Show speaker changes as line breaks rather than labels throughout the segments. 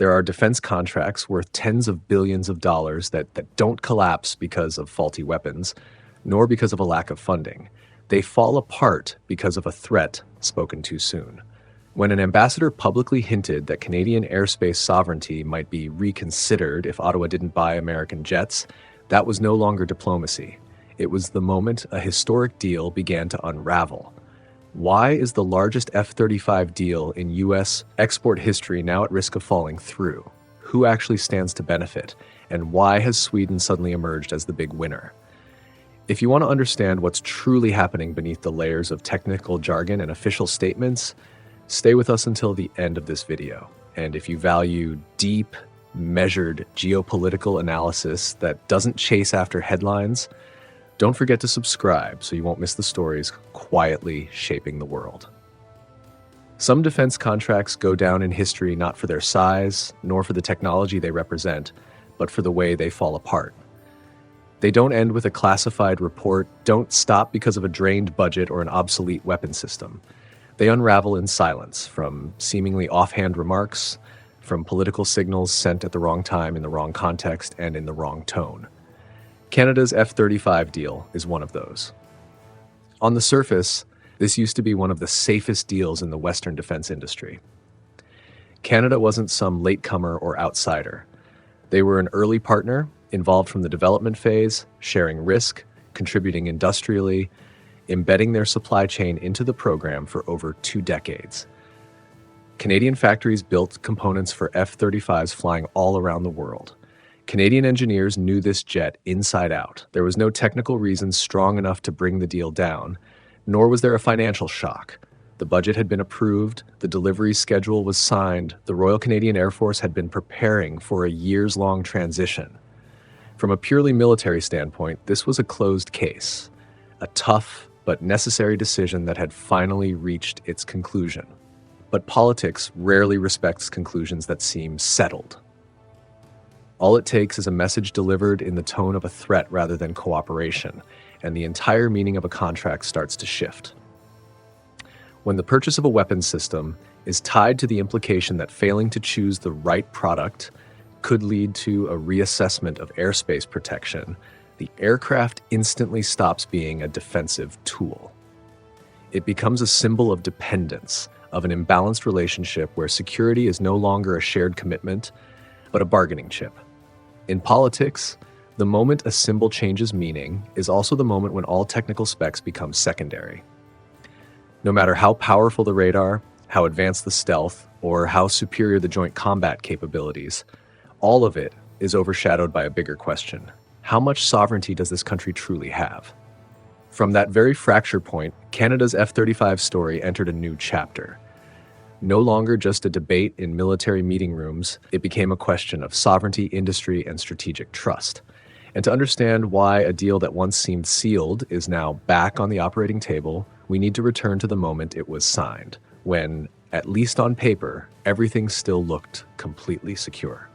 There are defense contracts worth tens of billions of dollars that don't collapse because of faulty weapons, nor because of a lack of funding. They fall apart because of a threat spoken too soon. When an ambassador publicly hinted that Canadian airspace sovereignty might be reconsidered if Ottawa didn't buy American jets, that was no longer diplomacy. It was the moment a historic deal began to unravel. Why is the largest F-35 deal in U.S. export history now at risk of falling through? Who actually stands to benefit? And why has Sweden suddenly emerged as the big winner? If you want to understand what's truly happening beneath the layers of technical jargon and official statements, stay with us until the end of this video. And if you value deep, measured geopolitical analysis that doesn't chase after headlines, don't forget to subscribe so you won't miss the stories quietly shaping the world. Some defense contracts go down in history not for their size, nor for the technology they represent, but for the way they fall apart. They don't end with a classified report, don't stop because of a drained budget or an obsolete weapon system. They unravel in silence, from seemingly offhand remarks, from political signals sent at the wrong time in the wrong context and in the wrong tone. Canada's F-35 deal is one of those. On the surface, this used to be one of the safest deals in the Western defense industry. Canada wasn't some latecomer or outsider. They were an early partner, involved from the development phase, sharing risk, contributing industrially, embedding their supply chain into the program for over 2 decades. Canadian factories built components for F-35s flying all around the world. Canadian engineers knew this jet inside out. There was no technical reason strong enough to bring the deal down, nor was there a financial shock. The budget had been approved, the delivery schedule was signed, the Royal Canadian Air Force had been preparing for a years-long transition. From a purely military standpoint, this was a closed case, a tough but necessary decision that had finally reached its conclusion. But politics rarely respects conclusions that seem settled. All it takes is a message delivered in the tone of a threat rather than cooperation, and the entire meaning of a contract starts to shift. When the purchase of a weapons system is tied to the implication that failing to choose the right product could lead to a reassessment of airspace protection, the aircraft instantly stops being a defensive tool. It becomes a symbol of dependence, of an imbalanced relationship where security is no longer a shared commitment, but a bargaining chip. In politics, the moment a symbol changes meaning is also the moment when all technical specs become secondary. No matter how powerful the radar, how advanced the stealth, or how superior the joint combat capabilities, all of it is overshadowed by a bigger question. How much sovereignty does this country truly have? From that very fracture point, Canada's F-35 story entered a new chapter. No longer just a debate in military meeting rooms, it became a question of sovereignty, industry, and strategic trust. And to understand why a deal that once seemed sealed is now back on the operating table, we need to return to the moment it was signed, when, at least on paper, everything still looked completely secure.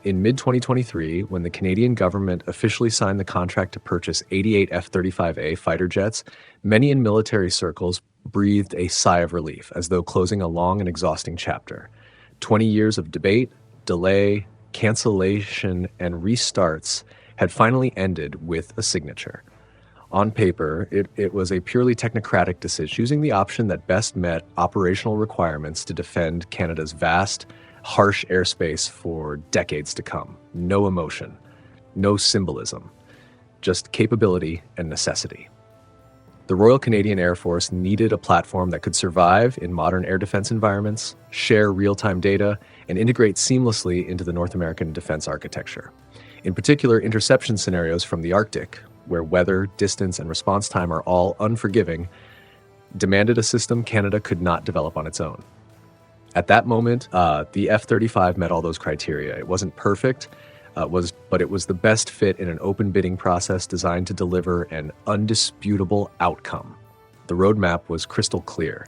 In mid-2023, when the Canadian government officially signed the contract to purchase 88 F-35A fighter jets, many in military circles breathed a sigh of relief, as though closing a long and exhausting chapter. 20 years of debate, delay, cancellation, and restarts had finally ended with a signature. On paper, it was a purely technocratic decision, choosing the option that best met operational requirements to defend Canada's vast, harsh airspace for decades to come. No emotion, no symbolism, just capability and necessity. The Royal Canadian Air Force needed a platform that could survive in modern air defense environments, share real-time data, and integrate seamlessly into the North American defense architecture. In particular, interception scenarios from the Arctic, where weather, distance, and response time are all unforgiving, demanded a system Canada could not develop on its own. At that moment, the F-35 met all those criteria. It wasn't perfect, but it was the best fit in an open bidding process designed to deliver an undisputable outcome. The roadmap was crystal clear.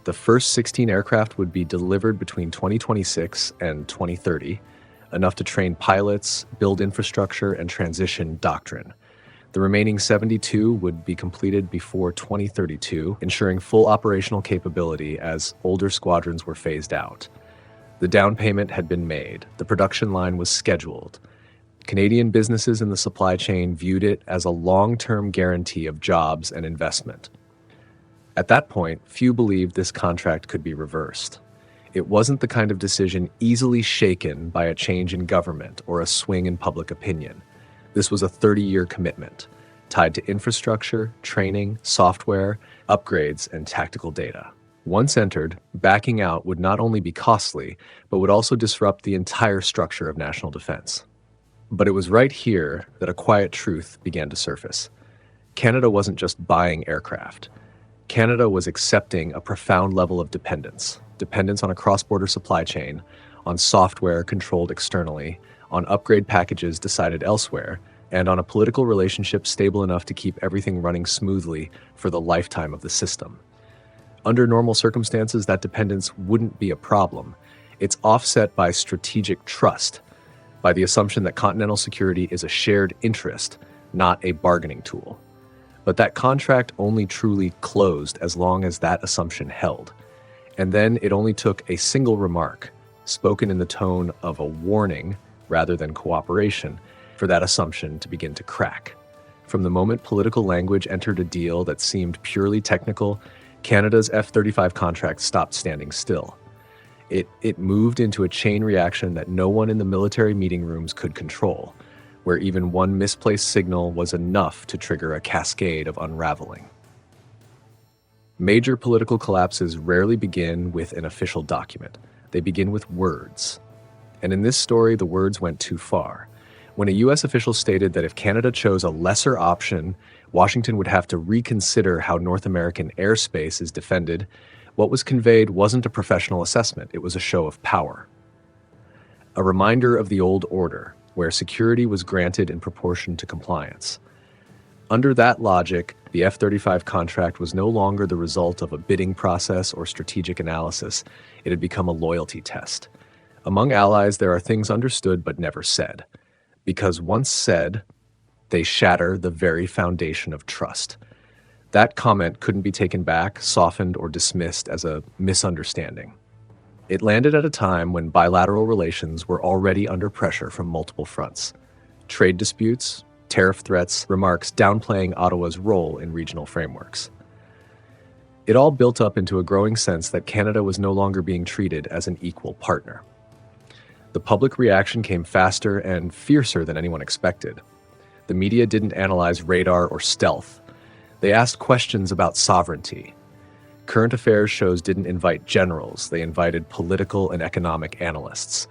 The first 16 aircraft would be delivered between 2026 and 2030, enough to train pilots, build infrastructure, and transition doctrine. The remaining 72 would be completed before 2032, ensuring full operational capability as older squadrons were phased out. The down payment had been made. The production line was scheduled. Canadian businesses in the supply chain viewed it as a long-term guarantee of jobs and investment. At that point, few believed this contract could be reversed. It wasn't the kind of decision easily shaken by a change in government or a swing in public opinion. This was a 30-year commitment, tied to infrastructure, training, software, upgrades, and tactical data. Once entered, backing out would not only be costly, but would also disrupt the entire structure of national defense. But it was right here that a quiet truth began to surface. Canada wasn't just buying aircraft. Canada was accepting a profound level of dependence on a cross-border supply chain, on software controlled externally, on upgrade packages decided elsewhere, and on a political relationship stable enough to keep everything running smoothly for the lifetime of the system. Under normal circumstances, that dependence wouldn't be a problem. It's offset by strategic trust, by the assumption that continental security is a shared interest, not a bargaining tool. But that contract only truly closed as long as that assumption held. And then it only took a single remark, spoken in the tone of a warning rather than cooperation, for that assumption to begin to crack. From the moment political language entered a deal that seemed purely technical, Canada's F-35 contract stopped standing still. It moved into a chain reaction that no one in the military meeting rooms could control, where even one misplaced signal was enough to trigger a cascade of unraveling. Major political collapses rarely begin with an official document. They begin with words. And in this story, the words went too far. When a U.S. official stated that if Canada chose a lesser option, Washington would have to reconsider how North American airspace is defended, what was conveyed wasn't a professional assessment, it was a show of power. A reminder of the old order, where security was granted in proportion to compliance. Under that logic, the F-35 contract was no longer the result of a bidding process or strategic analysis. It had become a loyalty test. Among allies, there are things understood but never said. Because once said, they shatter the very foundation of trust. That comment couldn't be taken back, softened, or dismissed as a misunderstanding. It landed at a time when bilateral relations were already under pressure from multiple fronts. Trade disputes, tariff threats, remarks downplaying Ottawa's role in regional frameworks. It all built up into a growing sense that Canada was no longer being treated as an equal partner. The public reaction came faster and fiercer than anyone expected. The media didn't analyze radar or stealth. They asked questions about sovereignty. Current affairs shows didn't invite generals, they invited political and economic analysts.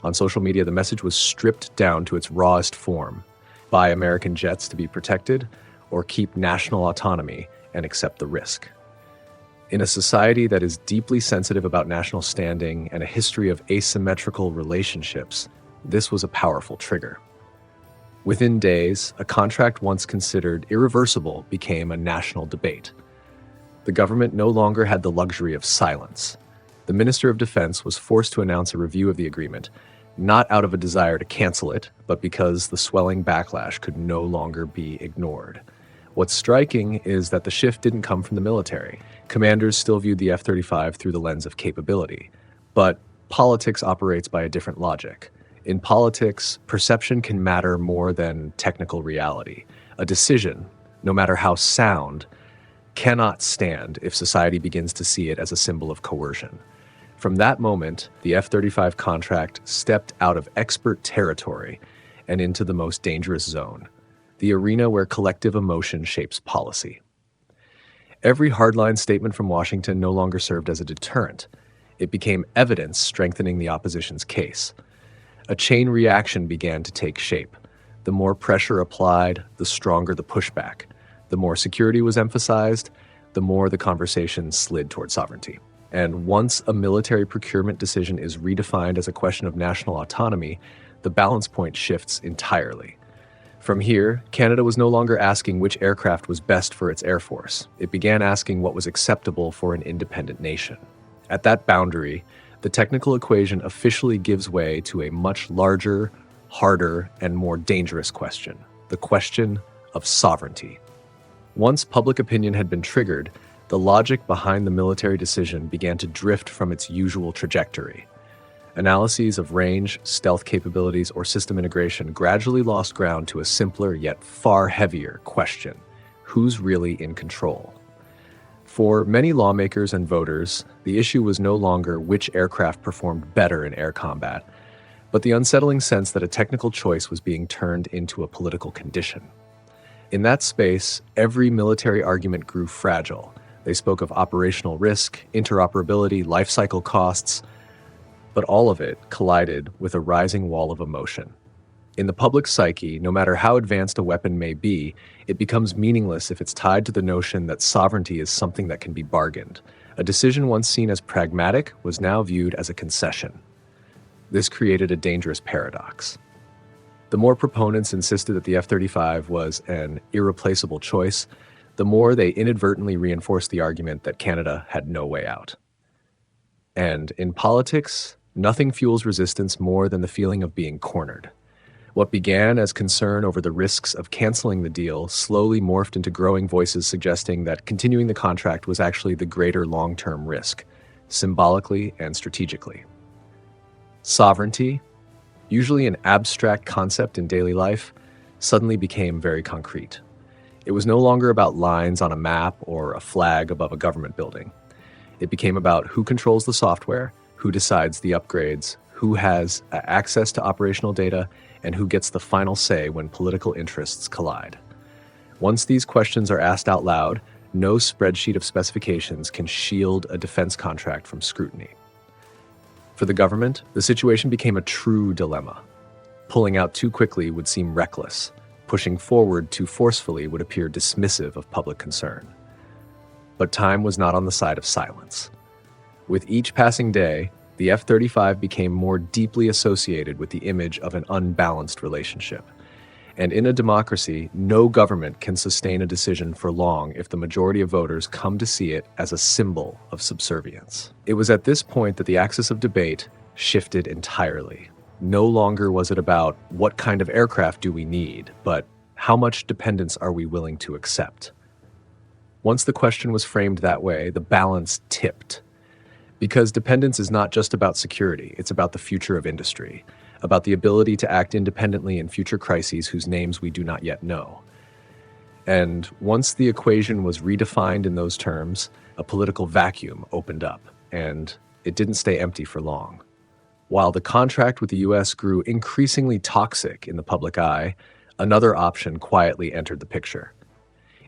On social media, the message was stripped down to its rawest form. Buy American jets to be protected, or keep national autonomy and accept the risk. In a society that is deeply sensitive about national standing and a history of asymmetrical relationships, this was a powerful trigger. Within days, a contract once considered irreversible became a national debate. The government no longer had the luxury of silence. The Minister of Defense was forced to announce a review of the agreement, not out of a desire to cancel it, but because the swelling backlash could no longer be ignored. What's striking is that the shift didn't come from the military. Commanders still viewed the F-35 through the lens of capability. But politics operates by a different logic. In politics, perception can matter more than technical reality. A decision, no matter how sound, cannot stand if society begins to see it as a symbol of coercion. From that moment, the F-35 contract stepped out of expert territory and into the most dangerous zone, the arena where collective emotion shapes policy. Every hardline statement from Washington no longer served as a deterrent. It became evidence strengthening the opposition's case. A chain reaction began to take shape. The more pressure applied, the stronger the pushback. The more security was emphasized, the more the conversation slid toward sovereignty. And once a military procurement decision is redefined as a question of national autonomy, the balance point shifts entirely. From here, Canada was no longer asking which aircraft was best for its air force. It began asking what was acceptable for an independent nation. At that boundary, the technical equation officially gives way to a much larger, harder, and more dangerous question: the question of sovereignty. Once public opinion had been triggered, the logic behind the military decision began to drift from its usual trajectory. Analyses of range, stealth capabilities, or system integration gradually lost ground to a simpler yet far heavier question: who's really in control? For many lawmakers and voters, the issue was no longer which aircraft performed better in air combat, but the unsettling sense that a technical choice was being turned into a political condition. In that space, every military argument grew fragile. They spoke of operational risk, interoperability, life cycle costs, but all of it collided with a rising wall of emotion. In the public psyche, no matter how advanced a weapon may be, it becomes meaningless if it's tied to the notion that sovereignty is something that can be bargained. A decision once seen as pragmatic was now viewed as a concession. This created a dangerous paradox. The more proponents insisted that the F-35 was an irreplaceable choice, the more they inadvertently reinforced the argument that Canada had no way out. And in politics, nothing fuels resistance more than the feeling of being cornered. What began as concern over the risks of canceling the deal slowly morphed into growing voices suggesting that continuing the contract was actually the greater long-term risk, symbolically and strategically. Sovereignty, usually an abstract concept in daily life, suddenly became very concrete. It was no longer about lines on a map or a flag above a government building. It became about who controls the software, who decides the upgrades, who has access to operational data, and who gets the final say when political interests collide. Once these questions are asked out loud, no spreadsheet of specifications can shield a defense contract from scrutiny. For the government, the situation became a true dilemma. Pulling out too quickly would seem reckless. Pushing forward too forcefully would appear dismissive of public concern. But time was not on the side of silence. With each passing day, the F-35 became more deeply associated with the image of an unbalanced relationship. And in a democracy, no government can sustain a decision for long if the majority of voters come to see it as a symbol of subservience. It was at this point that the axis of debate shifted entirely. No longer was it about what kind of aircraft do we need, but how much dependence are we willing to accept? Once the question was framed that way, the balance tipped. Because dependence is not just about security, it's about the future of industry, about the ability to act independently in future crises whose names we do not yet know. And once the equation was redefined in those terms, a political vacuum opened up, and it didn't stay empty for long. While the contract with the US grew increasingly toxic in the public eye, another option quietly entered the picture.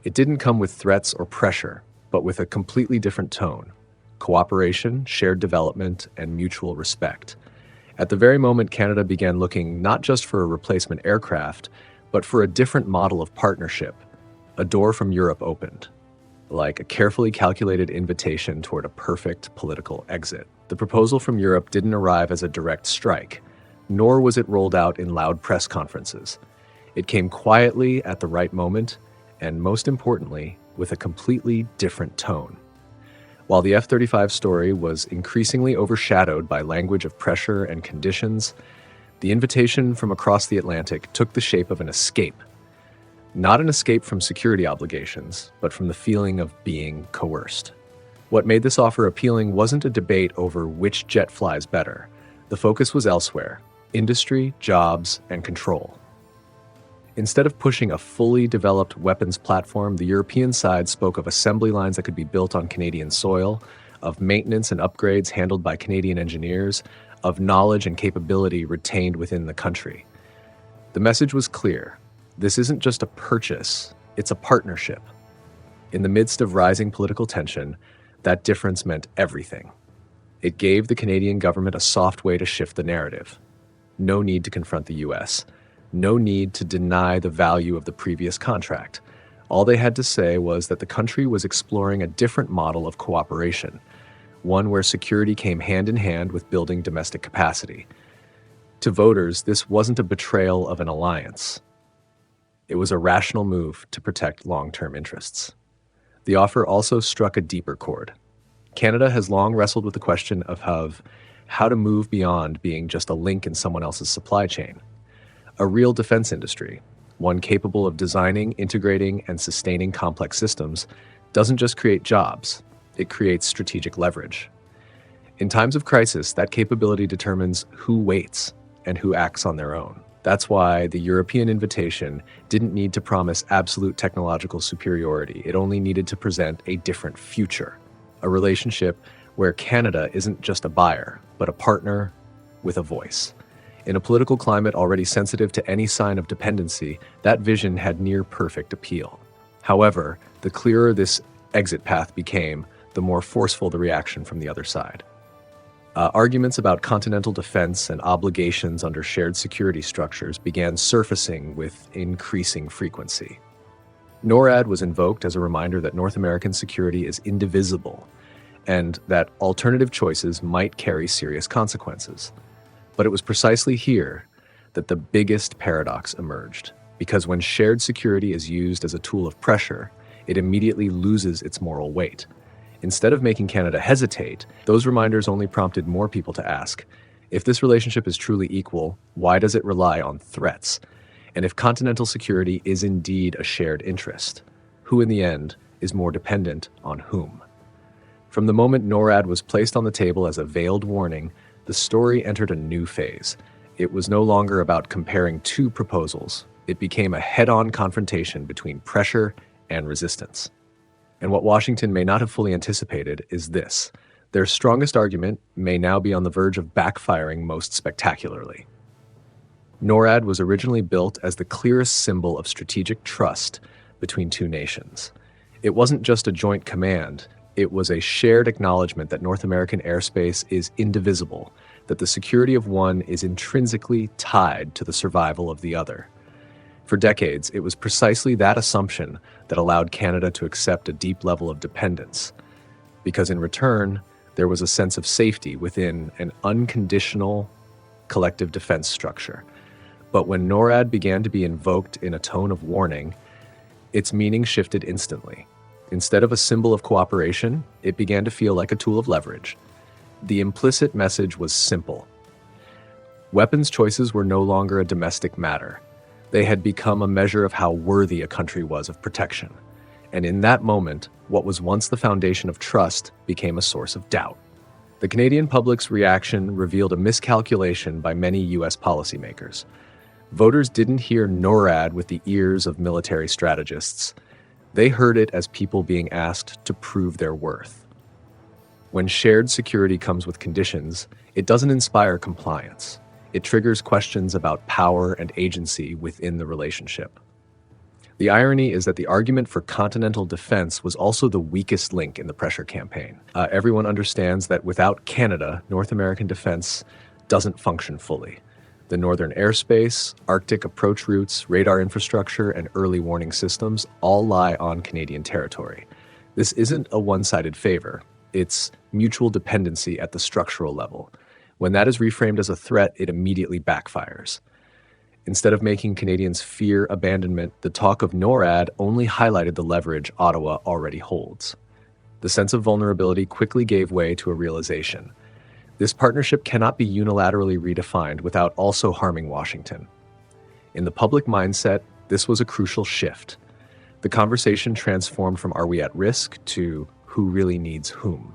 It didn't come with threats or pressure, but with a completely different tone: cooperation, shared development, and mutual respect. At the very moment Canada began looking not just for a replacement aircraft, but for a different model of partnership, a door from Europe opened, like a carefully calculated invitation toward a perfect political exit. The proposal from Europe didn't arrive as a direct strike, nor was it rolled out in loud press conferences. It came quietly at the right moment, and most importantly, with a completely different tone. While the F-35 story was increasingly overshadowed by language of pressure and conditions, the invitation from across the Atlantic took the shape of an escape. Not an escape from security obligations, but from the feeling of being coerced. What made this offer appealing wasn't a debate over which jet flies better. The focus was elsewhere: industry, jobs, and control. Instead of pushing a fully developed weapons platform, the European side spoke of assembly lines that could be built on Canadian soil, of maintenance and upgrades handled by Canadian engineers, of knowledge and capability retained within the country. The message was clear. This isn't just a purchase, it's a partnership. In the midst of rising political tension, that difference meant everything. It gave the Canadian government a soft way to shift the narrative. No need to confront the US. No need to deny the value of the previous contract. All they had to say was that the country was exploring a different model of cooperation, one where security came hand in hand with building domestic capacity. To voters, this wasn't a betrayal of an alliance. It was a rational move to protect long-term interests. The offer also struck a deeper chord. Canada has long wrestled with the question of how to move beyond being just a link in someone else's supply chain. A real defense industry, one capable of designing, integrating, and sustaining complex systems, doesn't just create jobs, it creates strategic leverage. In times of crisis, that capability determines who waits and who acts on their own. That's why the European invitation didn't need to promise absolute technological superiority. It only needed to present a different future, a relationship where Canada isn't just a buyer, but a partner with a voice. In a political climate already sensitive to any sign of dependency, that vision had near-perfect appeal. However, the clearer this exit path became, the more forceful the reaction from the other side. Arguments about continental defense and obligations under shared security structures began surfacing with increasing frequency. NORAD was invoked as a reminder that North American security is indivisible and that alternative choices might carry serious consequences. But it was precisely here that the biggest paradox emerged, because when shared security is used as a tool of pressure, it immediately loses its moral weight. Instead of making Canada hesitate, those reminders only prompted more people to ask, if this relationship is truly equal, why does it rely on threats? And if continental security is indeed a shared interest, who in the end is more dependent on whom? From the moment NORAD was placed on the table as a veiled warning, the story entered a new phase. It was no longer about comparing two proposals. It became a head-on confrontation between pressure and resistance. And what Washington may not have fully anticipated is this: their strongest argument may now be on the verge of backfiring most spectacularly. NORAD was originally built as the clearest symbol of strategic trust between two nations. It wasn't just a joint command, it was a shared acknowledgement that North American airspace is indivisible, that the security of one is intrinsically tied to the survival of the other. For decades, it was precisely that assumption that allowed Canada to accept a deep level of dependence, because in return, there was a sense of safety within an unconditional collective defense structure. But when NORAD began to be invoked in a tone of warning, its meaning shifted instantly. Instead of a symbol of cooperation, it began to feel like a tool of leverage. The implicit message was simple. Weapons choices were no longer a domestic matter. They had become a measure of how worthy a country was of protection. And in that moment, what was once the foundation of trust became a source of doubt. The Canadian public's reaction revealed a miscalculation by many U.S. policymakers. Voters didn't hear NORAD with the ears of military strategists. They heard it as people being asked to prove their worth. When shared security comes with conditions, it doesn't inspire compliance. It triggers questions about power and agency within the relationship. The irony is that the argument for continental defense was also the weakest link in the pressure campaign. Everyone understands that without Canada, North American defense doesn't function fully. The northern airspace, Arctic approach routes, radar infrastructure, and early warning systems all lie on Canadian territory. This isn't a one-sided favor. It's mutual dependency at the structural level. When that is reframed as a threat, it immediately backfires. Instead of making Canadians fear abandonment, the talk of NORAD only highlighted the leverage Ottawa already holds. The sense of vulnerability quickly gave way to a realization. This partnership cannot be unilaterally redefined without also harming Washington. In the public mindset, this was a crucial shift. The conversation transformed from "are we at risk" to "who really needs whom?"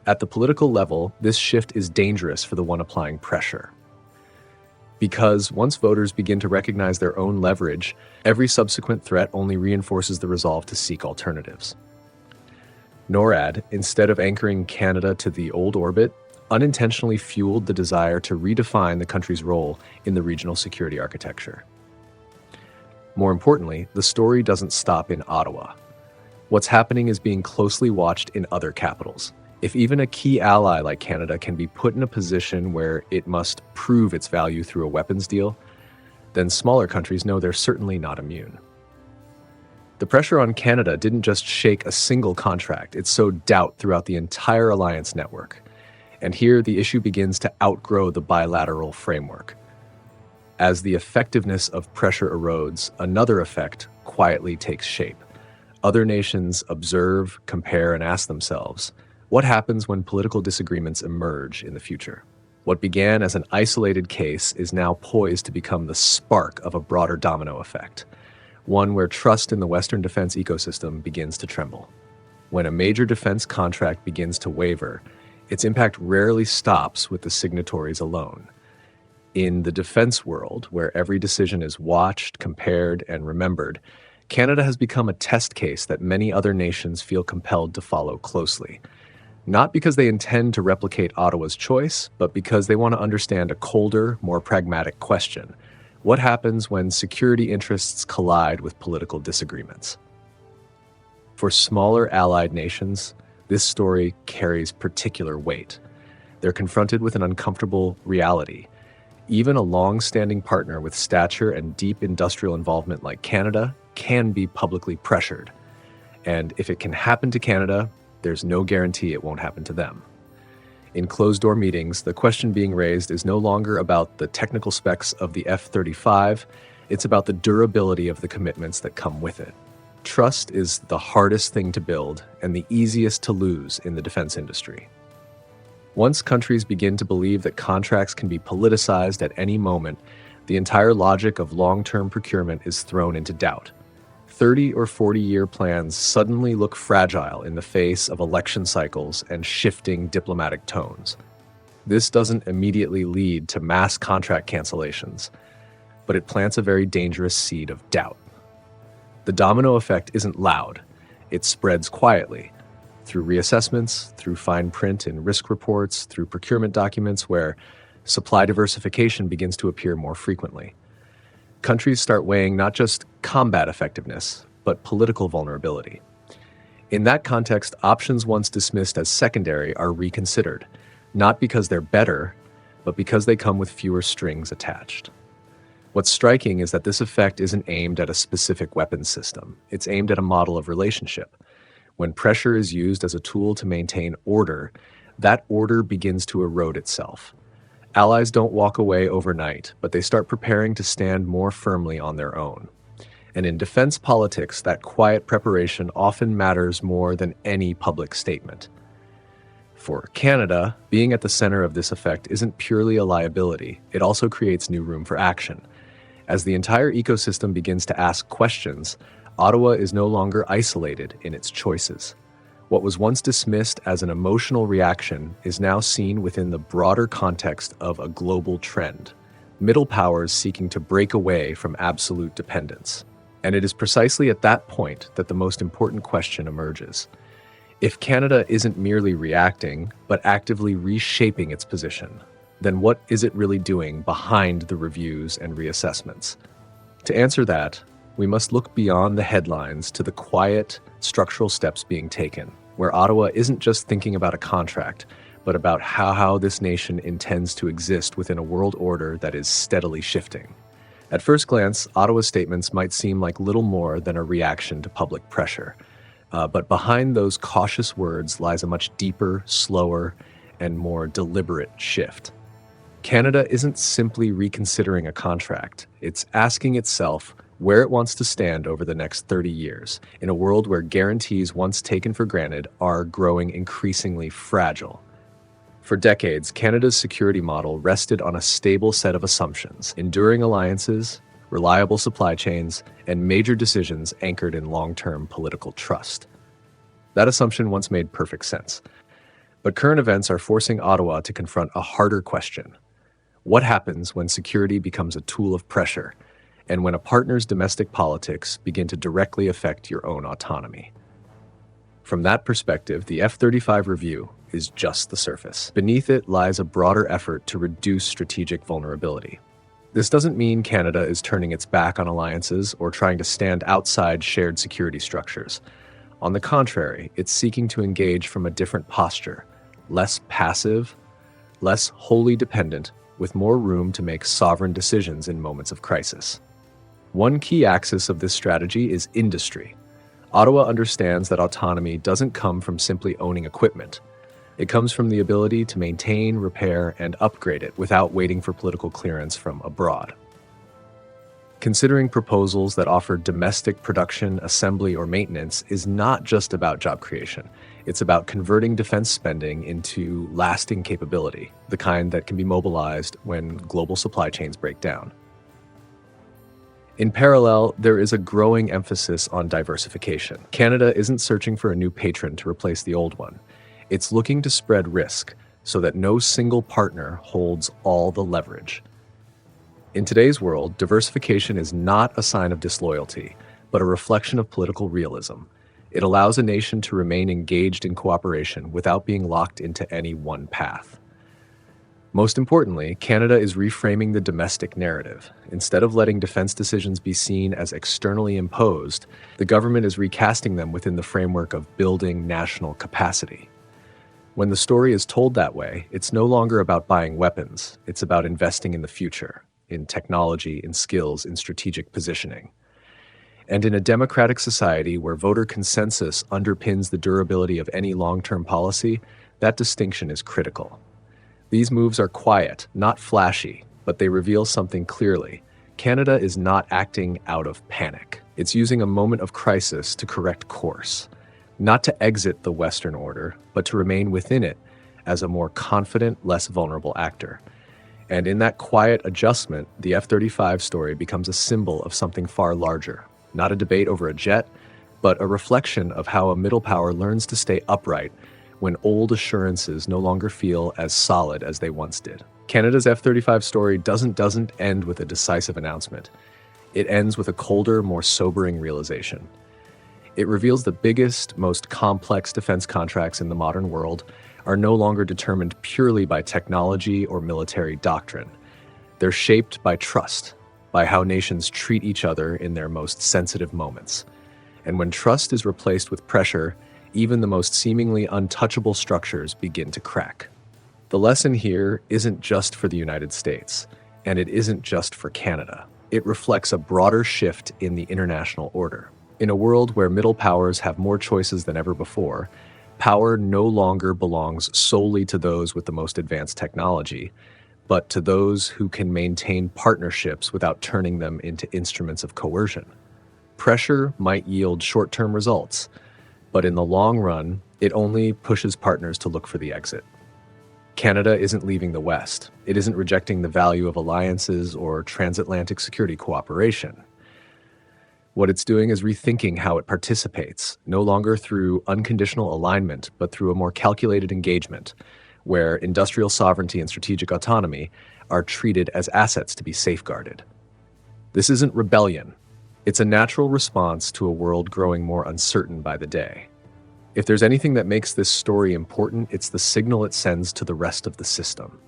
At the political level, this shift is dangerous for the one applying pressure. Because once voters begin to recognize their own leverage, every subsequent threat only reinforces the resolve to seek alternatives. NORAD, instead of anchoring Canada to the old orbit, unintentionally fueled the desire to redefine the country's role in the regional security architecture. More importantly, the story doesn't stop in Ottawa. What's happening is being closely watched in other capitals. If even a key ally like Canada can be put in a position where it must prove its value through a weapons deal, then smaller countries know they're certainly not immune. The pressure on Canada didn't just shake a single contract, it sowed doubt throughout the entire alliance network. And here the issue begins to outgrow the bilateral framework. As the effectiveness of pressure erodes, another effect quietly takes shape. Other nations observe, compare, and ask themselves, what happens when political disagreements emerge in the future? What began as an isolated case is now poised to become the spark of a broader domino effect, one where trust in the Western defense ecosystem begins to tremble. When a major defense contract begins to waver, Its impact rarely stops with the signatories alone. In the defense world, where every decision is watched, compared, and remembered, Canada has become a test case that many other nations feel compelled to follow closely. Not because they intend to replicate Ottawa's choice, but because they want to understand a colder, more pragmatic question. What happens when security interests collide with political disagreements? For smaller allied nations, this story carries particular weight. They're confronted with an uncomfortable reality. Even a long-standing partner with stature and deep industrial involvement like Canada can be publicly pressured. And if it can happen to Canada, there's no guarantee it won't happen to them. In closed-door meetings, the question being raised is no longer about the technical specs of the F-35, it's about the durability of the commitments that come with it. Trust is the hardest thing to build and the easiest to lose in the defense industry. Once countries begin to believe that contracts can be politicized at any moment, the entire logic of long-term procurement is thrown into doubt. 30 or 40-year plans suddenly look fragile in the face of election cycles and shifting diplomatic tones. This doesn't immediately lead to mass contract cancellations, but it plants a very dangerous seed of doubt. The domino effect isn't loud. It spreads quietly, through reassessments, through fine print in risk reports, through procurement documents where supply diversification begins to appear more frequently. Countries start weighing not just combat effectiveness, but political vulnerability. In that context, options once dismissed as secondary are reconsidered, not because they're better, but because they come with fewer strings attached. What's striking is that this effect isn't aimed at a specific weapons system. It's aimed at a model of relationship. When pressure is used as a tool to maintain order, that order begins to erode itself. Allies don't walk away overnight, but they start preparing to stand more firmly on their own. And in defense politics, that quiet preparation often matters more than any public statement. For Canada, being at the center of this effect isn't purely a liability, it also creates new room for action. As the entire ecosystem begins to ask questions, Ottawa is no longer isolated in its choices. What was once dismissed as an emotional reaction is now seen within the broader context of a global trend. Middle powers seeking to break away from absolute dependence. And it is precisely at that point that the most important question emerges. If Canada isn't merely reacting, but actively reshaping its position, then what is it really doing behind the reviews and reassessments? To answer that, we must look beyond the headlines to the quiet, structural steps being taken, where Ottawa isn't just thinking about a contract, but about how this nation intends to exist within a world order that is steadily shifting. At first glance, Ottawa's statements might seem like little more than a reaction to public pressure. But behind those cautious words lies a much deeper, slower, and more deliberate shift. Canada isn't simply reconsidering a contract. It's asking itself where it wants to stand over the next 30 years, in a world where guarantees once taken for granted are growing increasingly fragile. For decades, Canada's security model rested on a stable set of assumptions: enduring alliances, reliable supply chains, and major decisions anchored in long-term political trust. That assumption once made perfect sense. But current events are forcing Ottawa to confront a harder question. What happens when security becomes a tool of pressure, and when a partner's domestic politics begin to directly affect your own autonomy? From that perspective, the F-35 review is just the surface. Beneath it lies a broader effort to reduce strategic vulnerability. This doesn't mean Canada is turning its back on alliances or trying to stand outside shared security structures. On the contrary, it's seeking to engage from a different posture, less passive, less wholly dependent, with more room to make sovereign decisions in moments of crisis. One key axis of this strategy is industry. Ottawa understands that autonomy doesn't come from simply owning equipment. It comes from the ability to maintain, repair, and upgrade it without waiting for political clearance from abroad. Considering proposals that offer domestic production, assembly, or maintenance is not just about job creation. It's about converting defense spending into lasting capability, the kind that can be mobilized when global supply chains break down. In parallel, there is a growing emphasis on diversification. Canada isn't searching for a new patron to replace the old one. It's looking to spread risk so that no single partner holds all the leverage. In today's world, diversification is not a sign of disloyalty, but a reflection of political realism. It allows a nation to remain engaged in cooperation without being locked into any one path. Most importantly, Canada is reframing the domestic narrative. Instead of letting defense decisions be seen as externally imposed, the government is recasting them within the framework of building national capacity. When the story is told that way, it's no longer about buying weapons, it's about investing in the future, in technology, in skills, in strategic positioning. And in a democratic society where voter consensus underpins the durability of any long-term policy, that distinction is critical. These moves are quiet, not flashy, but they reveal something clearly. Canada is not acting out of panic. It's using a moment of crisis to correct course, not to exit the Western order, but to remain within it as a more confident, less vulnerable actor. And in that quiet adjustment, the F-35 story becomes a symbol of something far larger. Not a debate over a jet, but a reflection of how a middle power learns to stay upright when old assurances no longer feel as solid as they once did. Canada's F-35 story doesn't end with a decisive announcement. It ends with a colder, more sobering realization. It reveals the biggest, most complex defense contracts in the modern world are no longer determined purely by technology or military doctrine. They're shaped by trust, by how nations treat each other in their most sensitive moments. And when trust is replaced with pressure, even the most seemingly untouchable structures begin to crack. The lesson here isn't just for the United States, and it isn't just for Canada. It reflects a broader shift in the international order. In a world where middle powers have more choices than ever before, power no longer belongs solely to those with the most advanced technology, but to those who can maintain partnerships without turning them into instruments of coercion. Pressure might yield short-term results, but in the long run, it only pushes partners to look for the exit. Canada isn't leaving the West. It isn't rejecting the value of alliances or transatlantic security cooperation. What it's doing is rethinking how it participates, no longer through unconditional alignment, but through a more calculated engagement, where industrial sovereignty and strategic autonomy are treated as assets to be safeguarded. This isn't rebellion. It's a natural response to a world growing more uncertain by the day. If there's anything that makes this story important, it's the signal it sends to the rest of the system.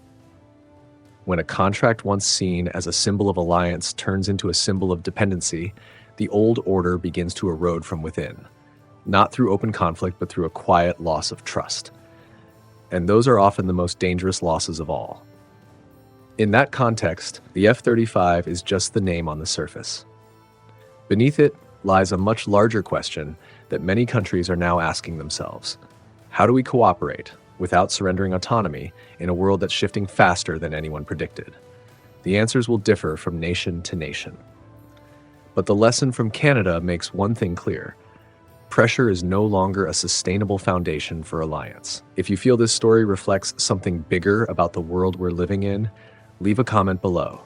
When a contract once seen as a symbol of alliance turns into a symbol of dependency, the old order begins to erode from within, not through open conflict, but through a quiet loss of trust. And those are often the most dangerous losses of all. In that context, the F-35 is just the name on the surface. Beneath it lies a much larger question that many countries are now asking themselves. How do we cooperate without surrendering autonomy in a world that's shifting faster than anyone predicted? The answers will differ from nation to nation. But the lesson from Canada makes one thing clear. Pressure is no longer a sustainable foundation for alliance. If you feel this story reflects something bigger about the world we're living in, leave a comment below.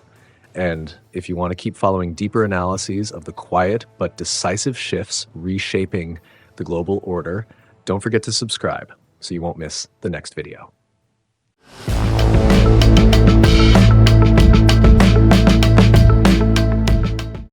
And if you want to keep following deeper analyses of the quiet but decisive shifts reshaping the global order, don't forget to subscribe so you won't miss the next video.